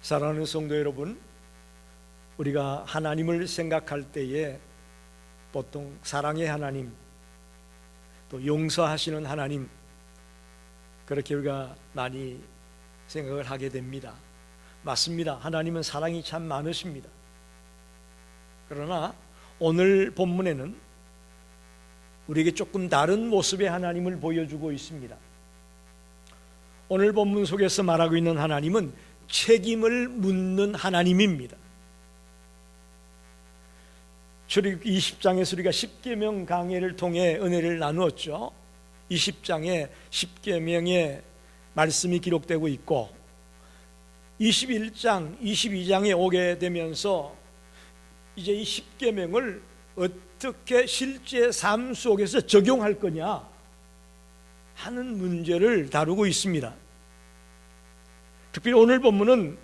사랑하는 성도 여러분, 우리가 하나님을 생각할 때에 보통 사랑의 하나님, 또 용서하시는 하나님, 그렇게 우리가 많이 생각을 하게 됩니다. 맞습니다. 하나님은 사랑이 참 많으십니다. 그러나 오늘 본문에는 우리에게 조금 다른 모습의 하나님을 보여주고 있습니다. 오늘 본문 속에서 말하고 있는 하나님은 책임을 묻는 하나님입니다. 출애굽기 20장에서 우리가 십계명 강해를 통해 은혜를 나누었죠. 20장에 십계명의 말씀이 기록되고 있고 21장, 22장에 오게 되면서 이제 이 십계명을 어떻게 실제 삶 속에서 적용할 거냐 하는 문제를 다루고 있습니다. 특별히 오늘 본문은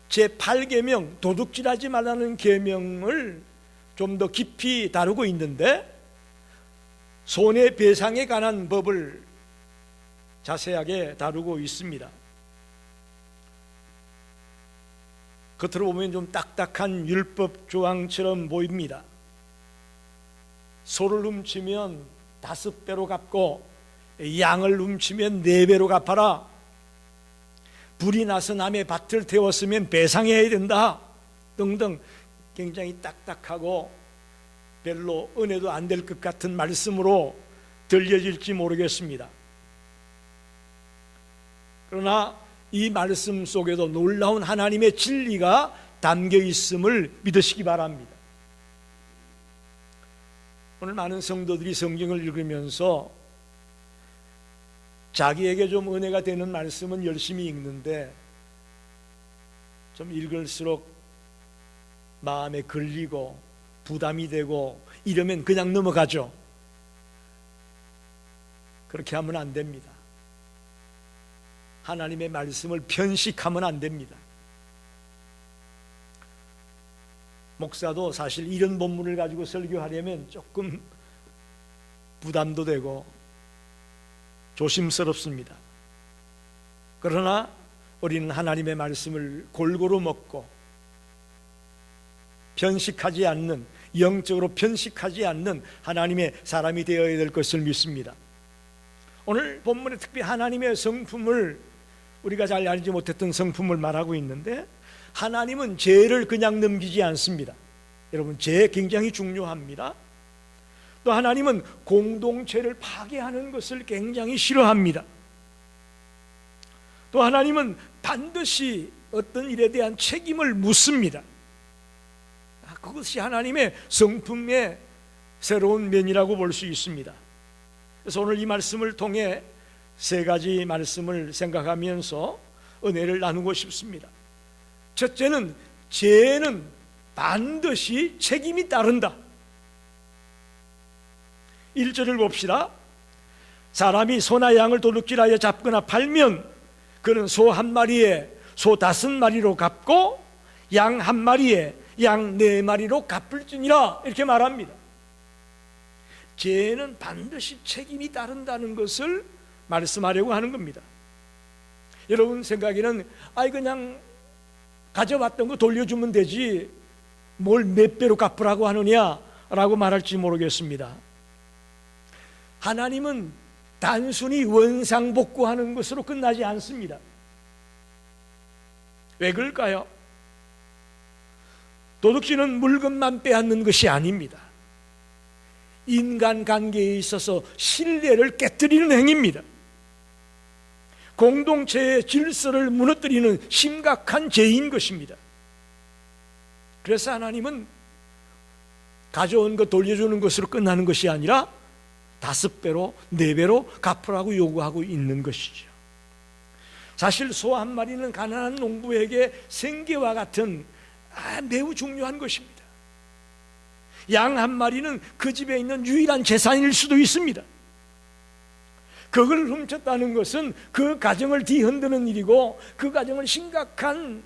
제8계명 도둑질하지 말라는 계명을 좀 더 깊이 다루고 있는데 손해배상에 관한 법을 자세하게 다루고 있습니다. 겉으로 보면 좀 딱딱한 율법 조항처럼 보입니다. 소를 훔치면 5배로 갚고 양을 훔치면 4배로 갚아라. 불이 나서 남의 밭을 태웠으면 배상해야 된다 등등 굉장히 딱딱하고 별로 은혜도 안 될 것 같은 말씀으로 들려질지 모르겠습니다. 그러나 이 말씀 속에도 놀라운 하나님의 진리가 담겨 있음을 믿으시기 바랍니다. 오늘 많은 성도들이 성경을 읽으면서 자기에게 좀 은혜가 되는 말씀은 열심히 읽는데 좀 읽을수록 마음에 걸리고 부담이 되고 이러면 그냥 넘어가죠. 그렇게 하면 안 됩니다. 하나님의 말씀을 편식하면 안 됩니다. 목사도 사실 이런 본문을 가지고 설교하려면 조금 부담도 되고 조심스럽습니다. 그러나 우리는 하나님의 말씀을 골고루 먹고 편식하지 않는, 영적으로 편식하지 않는 하나님의 사람이 되어야 될 것을 믿습니다. 오늘 본문에 특히 하나님의 성품을, 우리가 잘 알지 못했던 성품을 말하고 있는데 하나님은 죄를 그냥 넘기지 않습니다. 여러분, 죄 굉장히 중요합니다. 또 하나님은 공동체를 파괴하는 것을 굉장히 싫어합니다. 또 하나님은 반드시 어떤 일에 대한 책임을 묻습니다. 그것이 하나님의 성품의 새로운 면이라고 볼 수 있습니다. 그래서 오늘 이 말씀을 통해 3가지 말씀을 생각하면서 은혜를 나누고 싶습니다. 첫째는 죄는 반드시 책임이 따른다. 1절을 봅시다. 사람이 소나 양을 도둑질하여 잡거나 팔면 그는 소 1마리에 소 5마리로 갚고 양 1마리에 양 4마리로 갚을지니라, 이렇게 말합니다. 죄는 반드시 책임이 따른다는 것을 말씀하려고 하는 겁니다. 여러분 생각에는 그냥 가져왔던 거 돌려주면 되지 뭘 몇 배로 갚으라고 하느냐라고 말할지 모르겠습니다. 하나님은 단순히 원상복구하는 것으로 끝나지 않습니다. 왜 그럴까요? 도둑질은 물건만 빼앗는 것이 아닙니다. 인간관계에 있어서 신뢰를 깨뜨리는 행위입니다. 공동체의 질서를 무너뜨리는 심각한 죄인 것입니다. 그래서 하나님은 가져온 것 돌려주는 것으로 끝나는 것이 아니라 5배로 4배로 갚으라고 요구하고 있는 것이죠. 사실 소 1마리는 가난한 농부에게 생계와 같은 매우 중요한 것입니다. 양 1마리는 그 집에 있는 유일한 재산일 수도 있습니다. 그걸 훔쳤다는 것은 그 가정을 뒤흔드는 일이고 그 가정을 심각한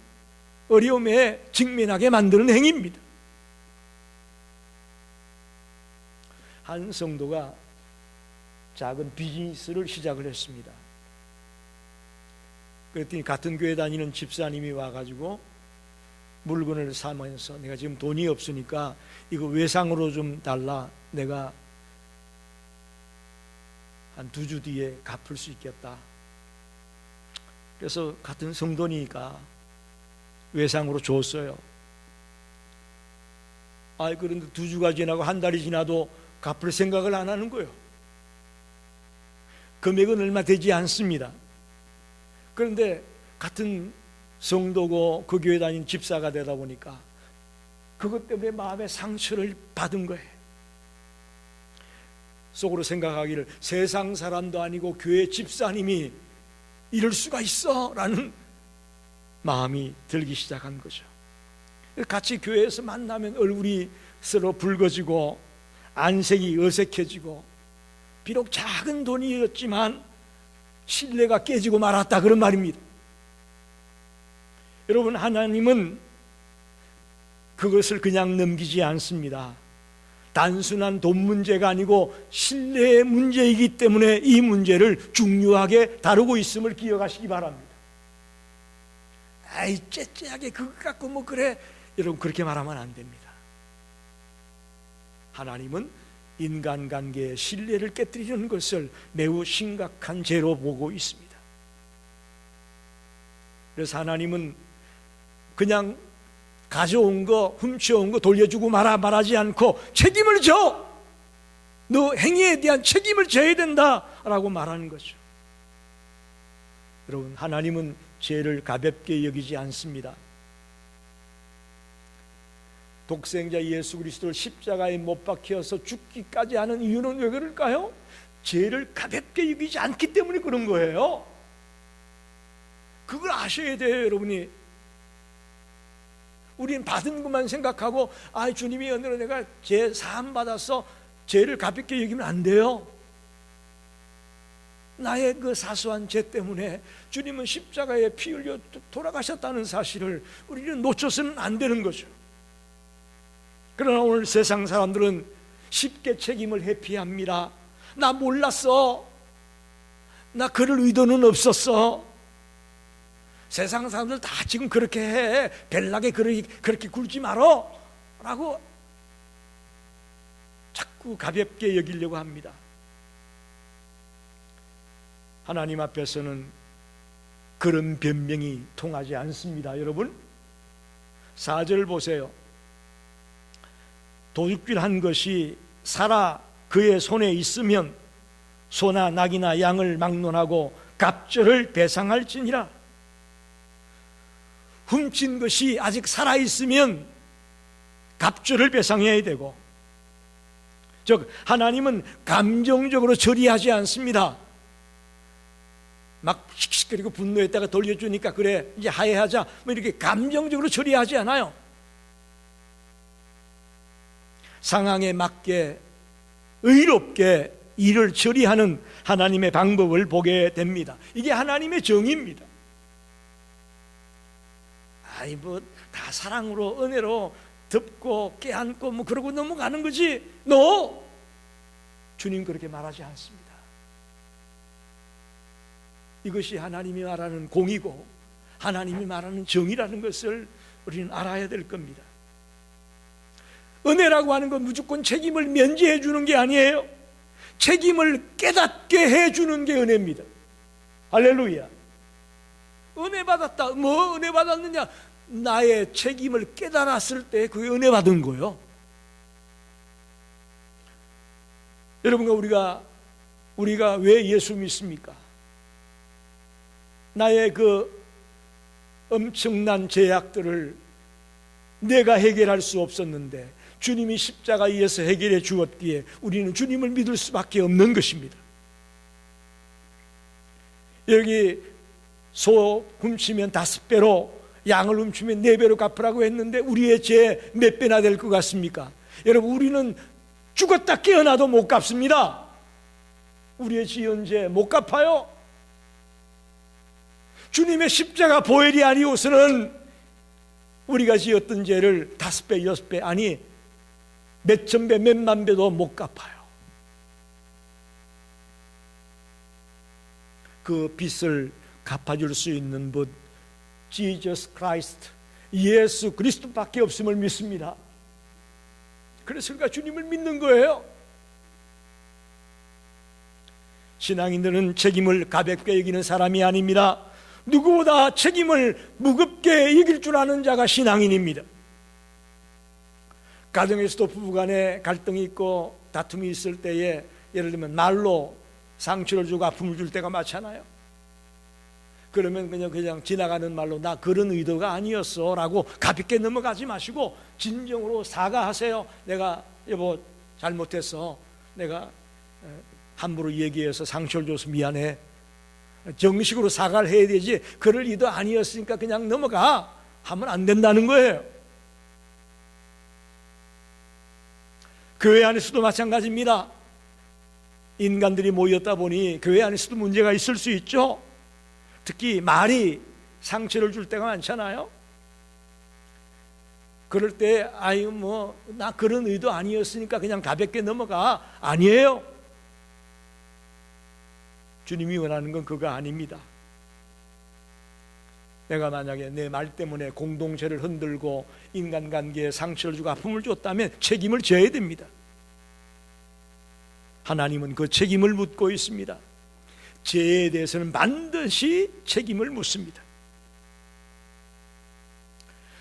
어려움에 직면하게 만드는 행위입니다. 한 성도가 작은 비즈니스를 시작을 했습니다. 그랬더니 같은 교회 다니는 집사님이 와가지고 물건을 사면서 내가 지금 돈이 없으니까 이거 외상으로 좀 달라. 내가 한 2주 뒤에 갚을 수 있겠다. 그래서 같은 성도니까 외상으로 줬어요. 그런데 2주가 지나고 한 달이 지나도 갚을 생각을 안 하는 거예요. 금액은 얼마 되지 않습니다. 그런데 같은 성도고 그 교회 다닌 집사가 되다 보니까 그것 때문에 마음의 상처를 받은 거예요. 속으로 생각하기를 세상 사람도 아니고 교회 집사님이 이럴 수가 있어 라는 마음이 들기 시작한 거죠. 같이 교회에서 만나면 얼굴이 서로 붉어지고 안색이 어색해지고 비록 작은 돈이었지만 신뢰가 깨지고 말았다 그런 말입니다. 여러분, 하나님은 그것을 그냥 넘기지 않습니다. 단순한 돈 문제가 아니고 신뢰의 문제이기 때문에 이 문제를 중요하게 다루고 있음을 기억하시기 바랍니다. 째째하게 그거 갖고 뭐 그래, 여러분 그렇게 말하면 안 됩니다. 하나님은 인간관계의 신뢰를 깨뜨리는 것을 매우 심각한 죄로 보고 있습니다. 그래서 하나님은 그냥 가져온 거, 훔쳐온 거 돌려주고 말하지 않고 책임을 져! 너 행위에 대한 책임을 져야 된다라고 말하는 거죠. 여러분, 하나님은 죄를 가볍게 여기지 않습니다. 독생자 예수 그리스도를 십자가에 못 박혀서 죽기까지 하는 이유는 왜 그럴까요? 죄를 가볍게 여기지 않기 때문에 그런 거예요. 그걸 아셔야 돼요, 여러분이. 우리는 받은 것만 생각하고 주님의 은혜로 내가 죄 사함 받아서 죄를 가볍게 여기면 안 돼요. 나의 그 사소한 죄 때문에 주님은 십자가에 피 흘려 돌아가셨다는 사실을 우리는 놓쳐서는 안 되는 거죠. 그러나 오늘 세상 사람들은 쉽게 책임을 회피합니다. 나 몰랐어. 나 그럴 의도는 없었어. 세상 사람들 다 지금 그렇게 해. 벨나게 그렇게 굴지 말어 라고 자꾸 가볍게 여기려고 합니다. 하나님 앞에서는 그런 변명이 통하지 않습니다. 여러분, 4절 보세요. 도둑질한 것이 살아 그의 손에 있으면 소나 낙이나 양을 막론하고 갑절을 배상할지니라. 훔친 것이 아직 살아있으면 갑절을 배상해야 되고, 즉 하나님은 감정적으로 처리하지 않습니다. 막 씩씩거리고 분노했다가 돌려주니까 그래 이제 화해하자 뭐 이렇게 감정적으로 처리하지 않아요. 상황에 맞게 의롭게 일을 처리하는 하나님의 방법을 보게 됩니다. 이게 하나님의 정의입니다. 뭐 다 사랑으로 은혜로 덮고 깨안고 뭐 그러고 넘어가는 거지. 주님 그렇게 말하지 않습니다. 이것이 하나님이 말하는 공의고 하나님이 말하는 정의라는 것을 우리는 알아야 될 겁니다. 은혜라고 하는 건 무조건 책임을 면제해 주는 게 아니에요. 책임을 깨닫게 해주는 게 은혜입니다. 할렐루야. 은혜 받았다. 뭐 은혜 받았느냐? 나의 책임을 깨달았을 때 그게 은혜 받은 거예요. 여러분과 우리가 왜 예수 믿습니까? 나의 그 엄청난 죄악들을 내가 해결할 수 없었는데 주님이 십자가에서 해결해 주었기에 우리는 주님을 믿을 수밖에 없는 것입니다. 여기 소 훔치면 5배로, 양을 훔치면 4배로 갚으라고 했는데 우리의 죄 몇 배나 될 것 같습니까? 여러분, 우리는 죽었다 깨어나도 못 갚습니다. 우리의 지은 죄 못 갚아요. 주님의 십자가 보혈이 아니고서는 우리가 지었던 죄를 5배, 6배, 아니 몇천 배, 몇만 배도 못 갚아요. 그 빚을 갚아줄 수 있는 분, Jesus Christ, 예수 그리스도밖에 없음을 믿습니다. 그래서 우리가 주님을 믿는 거예요. 신앙인들은 책임을 가볍게 여기는 사람이 아닙니다. 누구보다 책임을 무겁게 여길 줄 아는 자가 신앙인입니다. 가정에서도 부부간에 갈등이 있고 다툼이 있을 때에 예를 들면 말로 상처를 주고 아픔을 줄 때가 많잖아요. 그러면 그냥 지나가는 말로 나 그런 의도가 아니었어 라고 가볍게 넘어가지 마시고 진정으로 사과하세요. 내가 여보 잘못했어. 내가 함부로 얘기해서 상처를 줘서 미안해. 정식으로 사과를 해야 되지 그럴 의도 아니었으니까 그냥 넘어가 하면 안 된다는 거예요. 교회 안에서도 마찬가지입니다. 인간들이 모였다 보니 교회 안에서도 문제가 있을 수 있죠. 특히 말이 상처를 줄 때가 많잖아요. 그럴 때 아유 뭐 나 그런 의도 아니었으니까 그냥 가볍게 넘어가. 아니에요. 주님이 원하는 건 그거 아닙니다. 내가 만약에 내 말 때문에 공동체를 흔들고 인간관계에 상처를 주고 아픔을 줬다면 책임을 져야 됩니다. 하나님은 그 책임을 묻고 있습니다. 죄에 대해서는 반드시 책임을 묻습니다.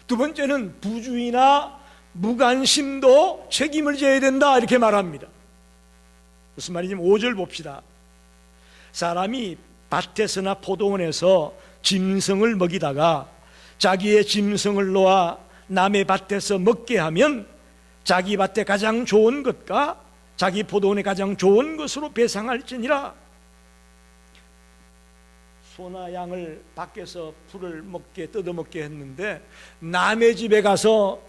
두 번째는 부주의나 무관심도 책임을 져야 된다 이렇게 말합니다. 무슨 말이냐면 5절 봅시다. 사람이 밭에서나 포도원에서 짐승을 먹이다가 자기의 짐승을 놓아 남의 밭에서 먹게 하면 자기 밭에 가장 좋은 것과 자기 포도원에 가장 좋은 것으로 배상할지니라. 소나 양을 밖에서 풀을 먹게 뜯어먹게 했는데 남의 집에 가서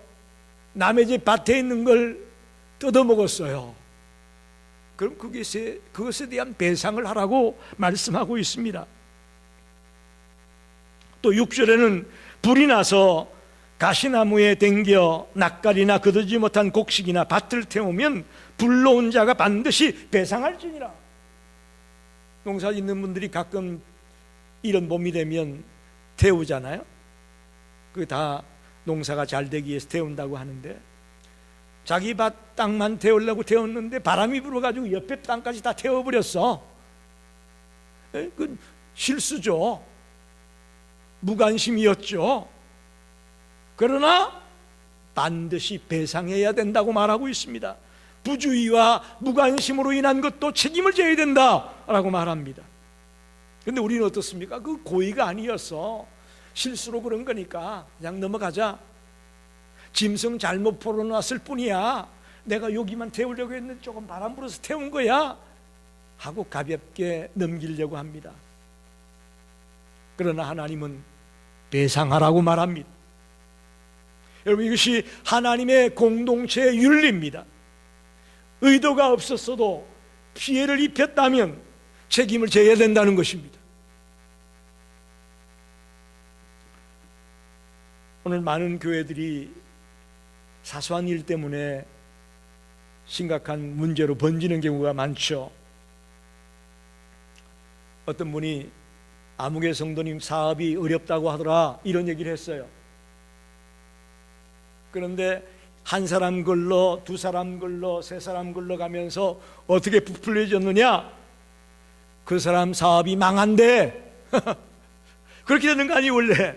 남의 집 밭에 있는 걸 뜯어먹었어요. 그럼 그것에 대한 배상을 하라고 말씀하고 있습니다. 또 6절에는 불이 나서 가시나무에 댕겨 낯가리나 거두지 못한 곡식이나 밭을 태우면 불러온 자가 반드시 배상할지니라. 농사 짓는 분들이 가끔 이런 봄이 되면 태우잖아요. 그게 다 농사가 잘 되기 위해서 태운다고 하는데 자기 밭 땅만 태우려고 태웠는데 바람이 불어가지고 옆에 땅까지 다 태워버렸어. 그 실수죠. 무관심이었죠. 그러나 반드시 배상해야 된다고 말하고 있습니다. 부주의와 무관심으로 인한 것도 책임을 져야 된다라고 말합니다. 그런데 우리는 어떻습니까? 그 고의가 아니었어. 실수로 그런 거니까 그냥 넘어가자. 짐승 잘못 풀어놨을 뿐이야. 내가 여기만 태우려고 했는데 조금 바람 불어서 태운 거야 하고 가볍게 넘기려고 합니다. 그러나 하나님은 배상하라고 말합니다. 여러분, 이것이 하나님의 공동체의 윤리입니다. 의도가 없었어도 피해를 입혔다면 책임을 져야 된다는 것입니다. 오늘 많은 교회들이 사소한 일 때문에 심각한 문제로 번지는 경우가 많죠. 어떤 분이 아무개 성도님 사업이 어렵다고 하더라 이런 얘기를 했어요. 그런데 한 사람 걸러, 두 사람 걸러, 세 사람 걸러 가면서 어떻게 부풀려졌느냐? 그 사람 사업이 망한대. 그렇게 되는 거 아니에요 원래.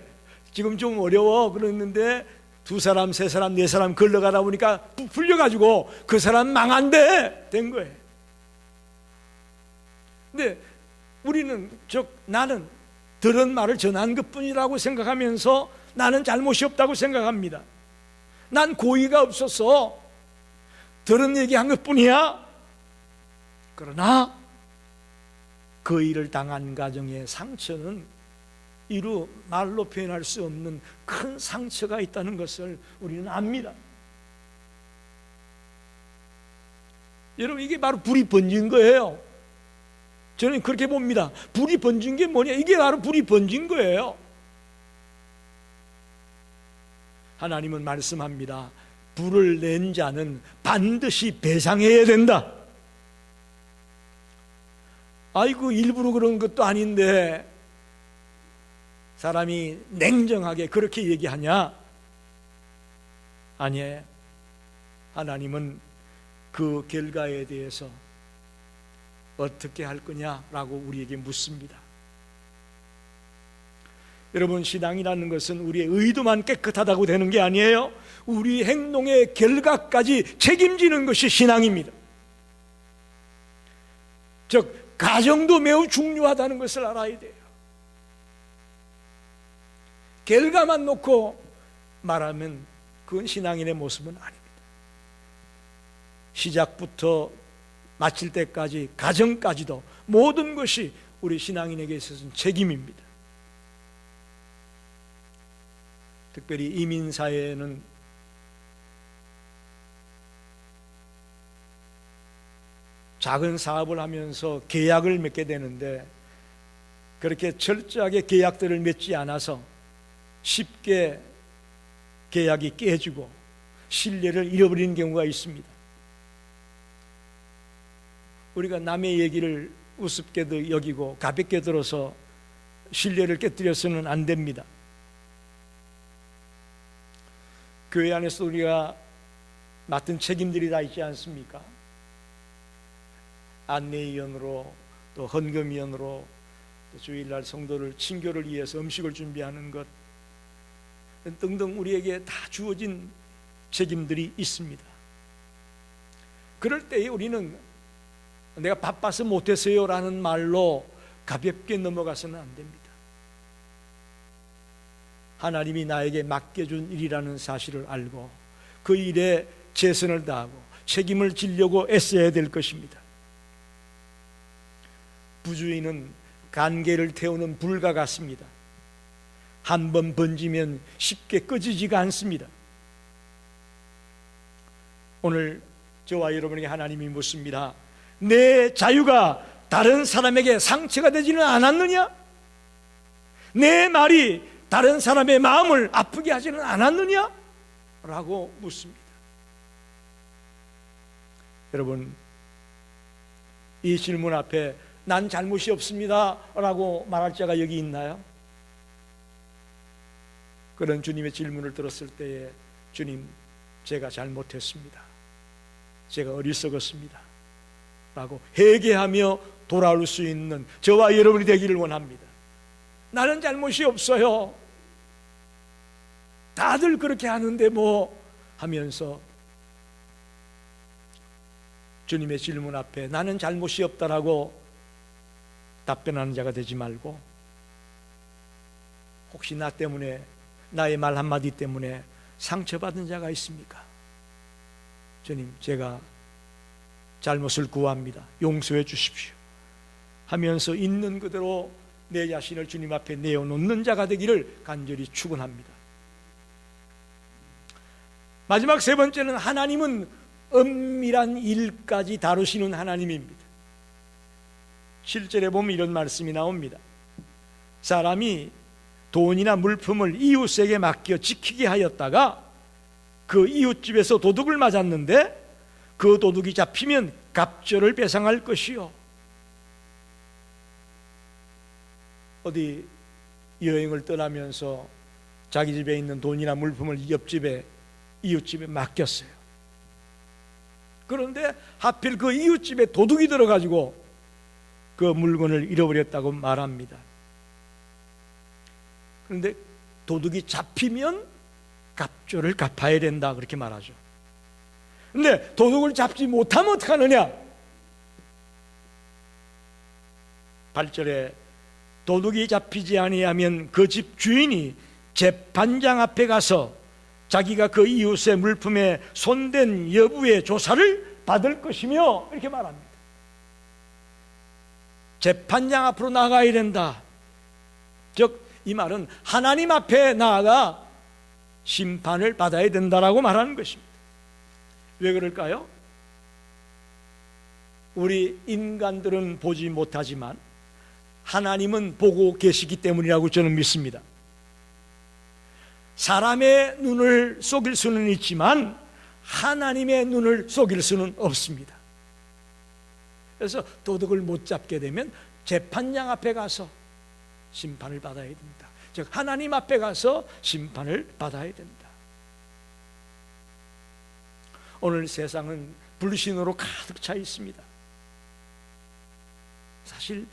지금 좀 어려워 그랬는데 두 사람, 세 사람, 네 사람 걸러가다 보니까 부풀려가지고 그 사람 망한대 된 거예요. 근데 우리는 나는 들은 말을 전한 것뿐이라고 생각하면서 나는 잘못이 없다고 생각합니다. 난 고의가 없어서 들은 얘기한 것뿐이야. 그러나 그 일을 당한 가정의 상처는 이루 말로 표현할 수 없는 큰 상처가 있다는 것을 우리는 압니다. 여러분, 이게 바로 불이 번진 거예요. 저는 그렇게 봅니다. 불이 번진 게 뭐냐? 이게 바로 불이 번진 거예요. 하나님은 말씀합니다. 불을 낸 자는 반드시 배상해야 된다. 아이고, 일부러 그런 것도 아닌데 사람이 냉정하게 그렇게 얘기하냐? 아니에요. 하나님은 그 결과에 대해서 어떻게 할 거냐라고 우리에게 묻습니다. 여러분, 신앙이라는 것은 우리의 의도만 깨끗하다고 되는 게 아니에요. 우리 행동의 결과까지 책임지는 것이 신앙입니다. 즉, 가정도 매우 중요하다는 것을 알아야 돼요. 결과만 놓고 말하면 그건 신앙인의 모습은 아닙니다. 시작부터 마칠 때까지, 가정까지도 모든 것이 우리 신앙인에게 있어서는 책임입니다. 특별히 이민사회에는 작은 사업을 하면서 계약을 맺게 되는데, 그렇게 철저하게 계약들을 맺지 않아서 쉽게 계약이 깨지고 신뢰를 잃어버리는 경우가 있습니다. 우리가 남의 얘기를 우습게도 여기고 가볍게 들어서 신뢰를 깨뜨려서는 안 됩니다. 교회 안에서 우리가 맡은 책임들이 다 있지 않습니까? 안내위원으로, 또 헌금위원으로, 또 주일날 성도를 친교를 위해서 음식을 준비하는 것 등등 우리에게 다 주어진 책임들이 있습니다. 그럴 때에 우리는 내가 바빠서 못했어요 라는 말로 가볍게 넘어가서는 안 됩니다. 하나님이 나에게 맡겨준 일이라는 사실을 알고 그 일에 최선을 다하고 책임을 지려고 애써야 될 것입니다. 부주의는 간계를 태우는 불과 같습니다. 한 번 번지면 쉽게 꺼지지가 않습니다. 오늘 저와 여러분에게 하나님이 묻습니다. 내 자유가 다른 사람에게 상처가 되지는 않았느냐? 내 말이 다른 사람의 마음을 아프게 하지는 않았느냐? 라고 묻습니다. 여러분, 이 질문 앞에 난 잘못이 없습니다 라고 말할 자가 여기 있나요? 그런 주님의 질문을 들었을 때에 주님, 제가 잘못했습니다, 제가 어리석었습니다 라고 회개하며 돌아올 수 있는 저와 여러분이 되기를 원합니다. 나는 잘못이 없어요, 다들 그렇게 하는데 뭐 하면서 주님의 질문 앞에 나는 잘못이 없다라고 답변하는 자가 되지 말고, 혹시 나 때문에, 나의 말 한마디 때문에 상처받은 자가 있습니까? 주님, 제가 잘못을 구합니다, 용서해 주십시오 하면서 있는 그대로 내 자신을 주님 앞에 내어놓는 자가 되기를 간절히 축원합니다. 마지막 세 번째는 하나님은 은밀한 일까지 다루시는 하나님입니다. 7절에 보면 이런 말씀이 나옵니다. 사람이 돈이나 물품을 이웃에게 맡겨 지키게 하였다가 그 이웃집에서 도둑을 맞았는데 그 도둑이 잡히면 갑절을 배상할 것이요. 어디 여행을 떠나면서 자기 집에 있는 돈이나 물품을 옆집에, 이웃집에 맡겼어요. 그런데 하필 그 이웃집에 도둑이 들어가지고 그 물건을 잃어버렸다고 말합니다. 그런데 도둑이 잡히면 갑절을 갚아야 된다 그렇게 말하죠. 그런데 도둑을 잡지 못하면 어떡하느냐? 8절에 도둑이 잡히지 아니하면 그 집 주인이 재판장 앞에 가서 자기가 그 이웃의 물품에 손댄 여부의 조사를 받을 것이며 이렇게 말합니다. 재판장 앞으로 나가야 된다. 즉 이 말은 하나님 앞에 나아가 심판을 받아야 된다라고 말하는 것입니다. 왜 그럴까요? 우리 인간들은 보지 못하지만 하나님은 보고 계시기 때문이라고 저는 믿습니다. 사람의 눈을 속일 수는 있지만 하나님의 눈을 속일 수는 없습니다. 그래서 도둑을 못 잡게 되면 재판장 앞에 가서 심판을 받아야 됩니다. 즉 하나님 앞에 가서 심판을 받아야 됩니다. 오늘 세상은 불신으로 가득 차 있습니다. 사실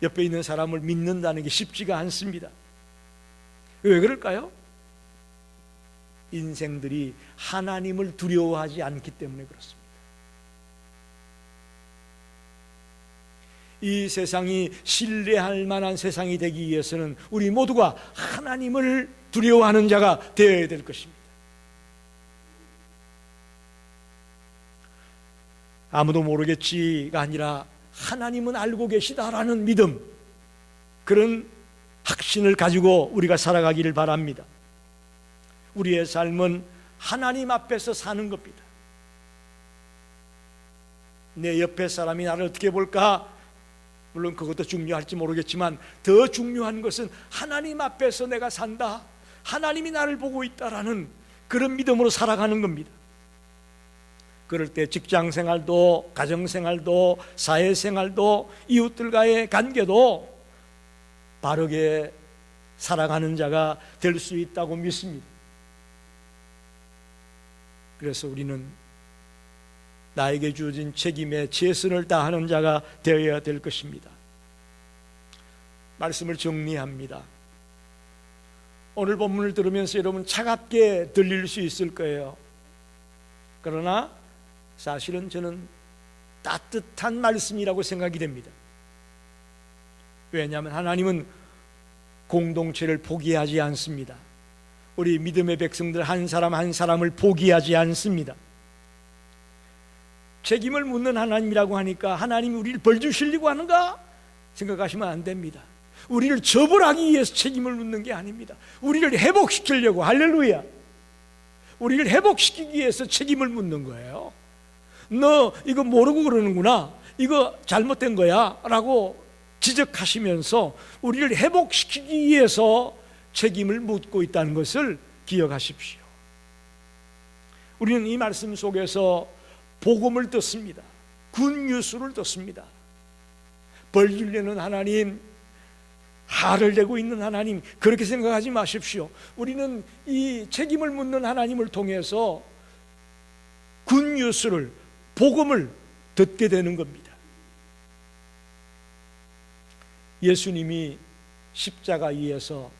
옆에 있는 사람을 믿는다는 게 쉽지가 않습니다. 왜 그럴까요? 인생들이 하나님을 두려워하지 않기 때문에 그렇습니다. 이 세상이 신뢰할 만한 세상이 되기 위해서는 우리 모두가 하나님을 두려워하는 자가 되어야 될 것입니다. 아무도 모르겠지가 아니라 하나님은 알고 계시다라는 믿음, 그런 확신을 가지고 우리가 살아가기를 바랍니다. 우리의 삶은 하나님 앞에서 사는 겁니다. 내 옆에 사람이 나를 어떻게 볼까? 물론 그것도 중요할지 모르겠지만 더 중요한 것은 하나님 앞에서 내가 산다, 하나님이 나를 보고 있다라는 그런 믿음으로 살아가는 겁니다. 그럴 때 직장생활도, 가정생활도, 사회생활도, 이웃들과의 관계도 바르게 살아가는 자가 될 수 있다고 믿습니다. 그래서 우리는 나에게 주어진 책임에 최선을 다하는 자가 되어야 될 것입니다. 말씀을 정리합니다. 오늘 본문을 들으면서 여러분 차갑게 들릴 수 있을 거예요. 그러나 사실은 저는 따뜻한 말씀이라고 생각이 됩니다. 왜냐하면 하나님은 공동체를 포기하지 않습니다. 우리 믿음의 백성들 한 사람 한 사람을 포기하지 않습니다. 책임을 묻는 하나님이라고 하니까 하나님이 우리를 벌 주시려고 하는가 생각하시면 안 됩니다. 우리를 처벌하기 위해서 책임을 묻는 게 아닙니다. 우리를 회복시키려고, 할렐루야, 우리를 회복시키기 위해서 책임을 묻는 거예요. 너 이거 모르고 그러는구나, 이거 잘못된 거야 라고 지적하시면서 우리를 회복시키기 위해서 책임을 묻고 있다는 것을 기억하십시오. 우리는 이 말씀 속에서 복음을 듣습니다. 굿뉴스를 듣습니다. 벌 주려는 하나님, 화를 내고 있는 하나님, 그렇게 생각하지 마십시오. 우리는 이 책임을 묻는 하나님을 통해서 굿뉴스를, 복음을 듣게 되는 겁니다. 예수님이 십자가 위에서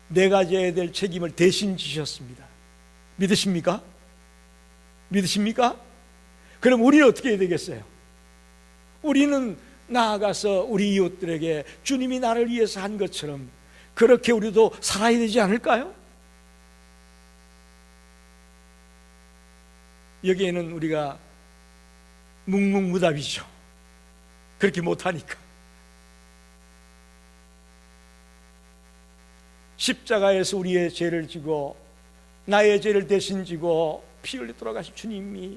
내가 져야 될 책임을 대신 지셨습니다. 믿으십니까? 믿으십니까? 그럼 우리는 어떻게 해야 되겠어요? 우리는 나아가서 우리 이웃들에게 주님이 나를 위해서 한 것처럼 그렇게 우리도 살아야 되지 않을까요? 여기에는 우리가 묵묵무답이죠. 그렇게 못하니까. 십자가에서 우리의 죄를 지고 나의 죄를 대신 지고 피 흘려 돌아가신 주님이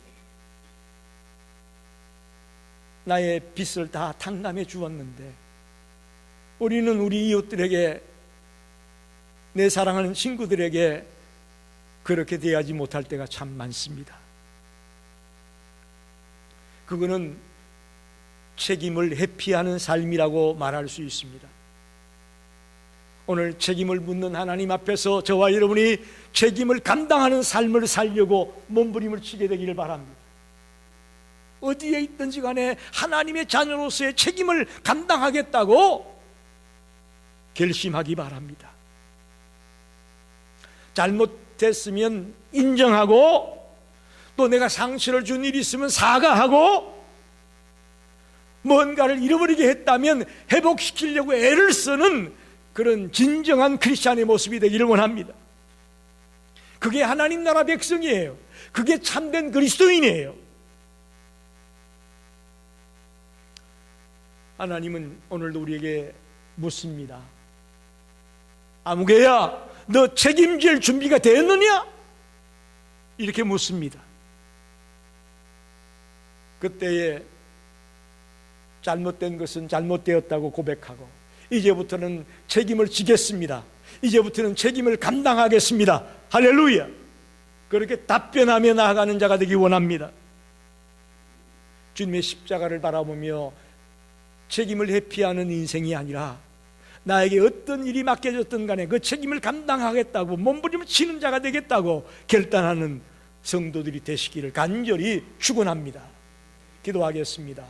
나의 빚을 다 탕감해 주었는데 우리는 우리 이웃들에게, 내 사랑하는 친구들에게 그렇게 대하지 못할 때가 참 많습니다. 그거는 책임을 회피하는 삶이라고 말할 수 있습니다. 오늘 책임을 묻는 하나님 앞에서 저와 여러분이 책임을 감당하는 삶을 살려고 몸부림을 치게 되기를 바랍니다. 어디에 있든지 간에 하나님의 자녀로서의 책임을 감당하겠다고 결심하기 바랍니다. 잘못됐으면 인정하고, 또 내가 상처를 준 일이 있으면 사과하고, 뭔가를 잃어버리게 했다면 회복시키려고 애를 쓰는 그런 진정한 크리스찬의 모습이 되기를 원합니다. 그게 하나님 나라 백성이에요. 그게 참된 그리스도인이에요. 하나님은 오늘도 우리에게 묻습니다. 아무개야, 너 책임질 준비가 되었느냐? 이렇게 묻습니다. 그때에 잘못된 것은 잘못되었다고 고백하고, 이제부터는 책임을 지겠습니다, 이제부터는 책임을 감당하겠습니다, 할렐루야, 그렇게 답변하며 나아가는 자가 되기 원합니다. 주님의 십자가를 바라보며 책임을 회피하는 인생이 아니라 나에게 어떤 일이 맡겨졌든 간에 그 책임을 감당하겠다고 몸부림을 치는 자가 되겠다고 결단하는 성도들이 되시기를 간절히 축원합니다. 기도하겠습니다.